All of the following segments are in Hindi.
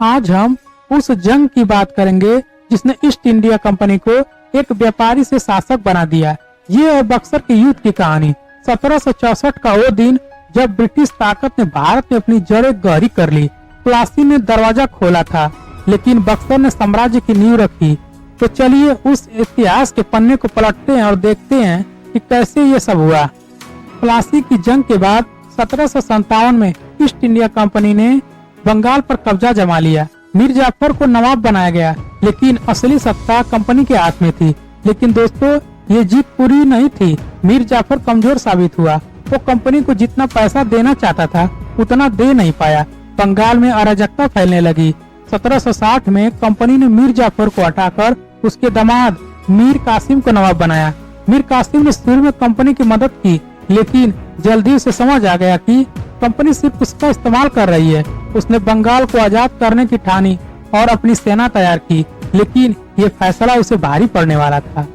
आज हम उस जंग की बात करेंगे जिसने ईस्ट इंडिया कंपनी को एक व्यापारी से शासक बना दिया। ये है बक्सर के युद्ध की कहानी। 1764 का वो दिन जब ब्रिटिश ताकत ने भारत में अपनी जड़ें गहरी कर ली। प्लासी ने दरवाजा खोला था, लेकिन बक्सर ने साम्राज्य की नींव रखी। तो चलिए उस इतिहास के पन्ने को पलटते हैं और देखते हैं कि कैसे ये सब हुआ। प्लासी की जंग के बाद 1757 में ईस्ट इंडिया कंपनी ने बंगाल पर कब्जा जमा लिया। मीर जाफर को नवाब बनाया गया, लेकिन असली सत्ता कंपनी के हाथ में थी। लेकिन दोस्तों, ये जीत पूरी नहीं थी। मीर जाफर कमजोर साबित हुआ। वो कंपनी को जितना पैसा देना चाहता था उतना दे नहीं पाया। बंगाल में अराजकता फैलने लगी। 1760 में कंपनी ने मीर जाफर को हटाकर उसके दामाद मीर कासिम को नवाब बनाया। मीर कासिम ने शुरू में कंपनी की मदद की, लेकिन जल्दी उसे समझ आ गया कि कंपनी सिर्फ उसका इस्तेमाल कर रही है। उसने बंगाल को आजाद करने की ठानी और अपनी सेना तैयार की, लेकिन ये फैसला उसे भारी पड़ने वाला था।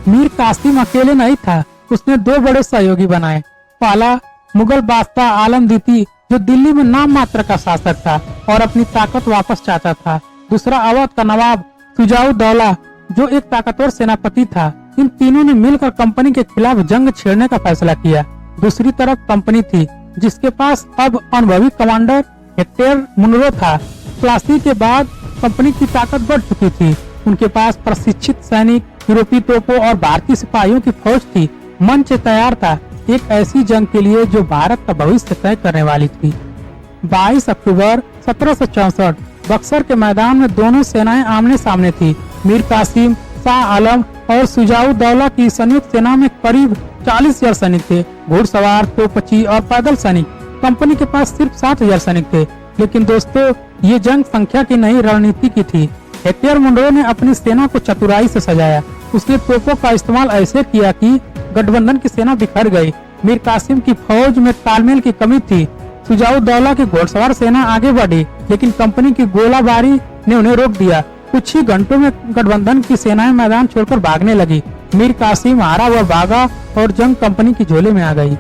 मीर कासिम अकेले नहीं था, उसने दो बड़े सहयोगी बनाए। पहला मुगल बादशाह आलम द्वितीय, जो दिल्ली में नाम मात्र का शासक था और अपनी ताकत वापस चाहता था। दूसरा अवध का नवाब शुजाउद्दौला, जो एक ताकतवर सेनापति था। इन तीनों ने मिलकर कंपनी के खिलाफ जंग छेड़ने का फैसला किया। दूसरी तरफ कंपनी थी, जिसके पास अब अनुभवी कमांडर हेक्टर मुनरो था। प्लासी के बाद कंपनी की ताकत बढ़ चुकी थी। उनके पास प्रशिक्षित सैनिक, यूरोपीय तोपों और भारतीय सिपाहियों की फौज थी। मंच तैयार था एक ऐसी जंग के लिए जो भारत का भविष्य तय करने वाली थी। 22 अक्टूबर 1764 बक्सर के मैदान में दोनों सेनाएं आमने सामने थी। मीर कासिम, शाह आलम और शुजाउद्दौला की संयुक्त सेना में करीब 40,000 सैनिक थे। घुड़सवार, तोपची और पैदल सैनिक। कंपनी के पास सिर्फ 60,000 सैनिक थे। लेकिन दोस्तों, ये जंग संख्या की नहीं, रणनीति की थी। हेक्टर मुनरो ने अपनी सेना को चतुराई से सजाया। उसने तोपों का इस्तेमाल ऐसे किया कि गठबंधन की सेना बिखर गई। मीर कासिम की फौज में तालमेल की कमी थी। शुजाउद्दौला की घुड़सवार सेना आगे बढ़ी, लेकिन कंपनी की गोलाबारी ने उन्हें रोक दिया। कुछ ही घंटों में गठबंधन की सेनाएं मैदान छोड़कर भागने लगी। मीर कासिम हारा हुआ भागा और जंग कंपनी की झोले में आ गई।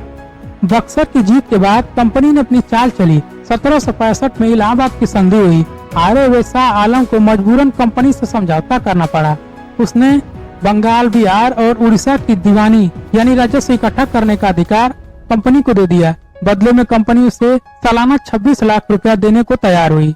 बक्सर की जीत के बाद कंपनी ने अपनी चाल चली। 1765 में इलाहाबाद की संधि हुई। हारे हुए शाह आलम को मजबूरन कंपनी से समझौता करना पड़ा। उसने बंगाल, बिहार और उड़ीसा की दीवानी यानी राजस्व इकट्ठा करने का अधिकार कंपनी को दे दिया। बदले में कंपनी उसे सालाना 26 लाख रुपया देने को तैयार हुई।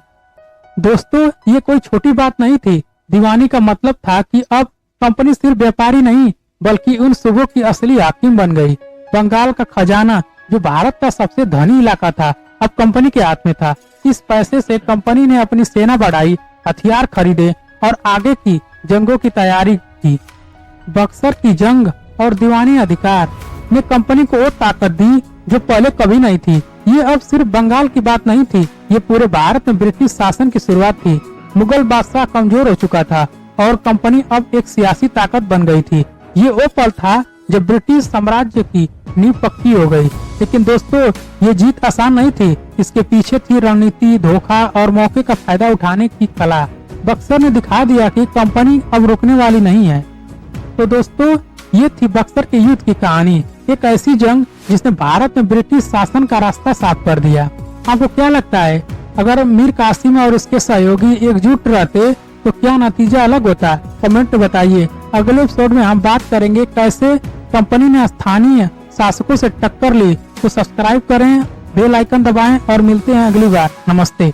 दोस्तों, ये कोई छोटी बात नहीं थी। दीवानी का मतलब था कि अब कंपनी सिर्फ व्यापारी नहीं, बल्कि उन सूबों की असली हाकिम बन गई। बंगाल का खजाना, जो भारत का सबसे धनी इलाका था, अब कंपनी के हाथ में था। इस पैसे से कंपनी ने अपनी सेना बढ़ाई, हथियार खरीदे और आगे की जंगों की तैयारी की। बक्सर की जंग और दीवानी अधिकार ने कंपनी को वो ताकत दी जो पहले कभी नहीं थी। ये अब सिर्फ बंगाल की बात नहीं थी, ये पूरे भारत में ब्रिटिश शासन की शुरुआत थी। मुगल बादशाह कमजोर हो चुका था और कंपनी अब एक सियासी ताकत बन गई थी। ये वो पल था जब ब्रिटिश साम्राज्य की नींव पक्की हो गई। लेकिन दोस्तों, ये जीत आसान नहीं थी। इसके पीछे थी रणनीति, धोखा और मौके का फायदा उठाने की कला। बक्सर ने दिखा दिया कि कंपनी अब रुकने वाली नहीं है। तो दोस्तों, ये थी बक्सर के युद्ध की कहानी। एक ऐसी जंग जिसने भारत में ब्रिटिश शासन का रास्ता साफ कर दिया। आपको क्या लगता है, अगर मीर कासिम और उसके सहयोगी एकजुट रहते तो क्या नतीजा अलग होता? कमेंट में बताइए। अगले एपिसोड में हम बात करेंगे कैसे कंपनी ने स्थानीय शासकों से टक्कर ली। तो सब्सक्राइब करें, बेल आइकन दबाएं और मिलते हैं अगली बार। नमस्ते।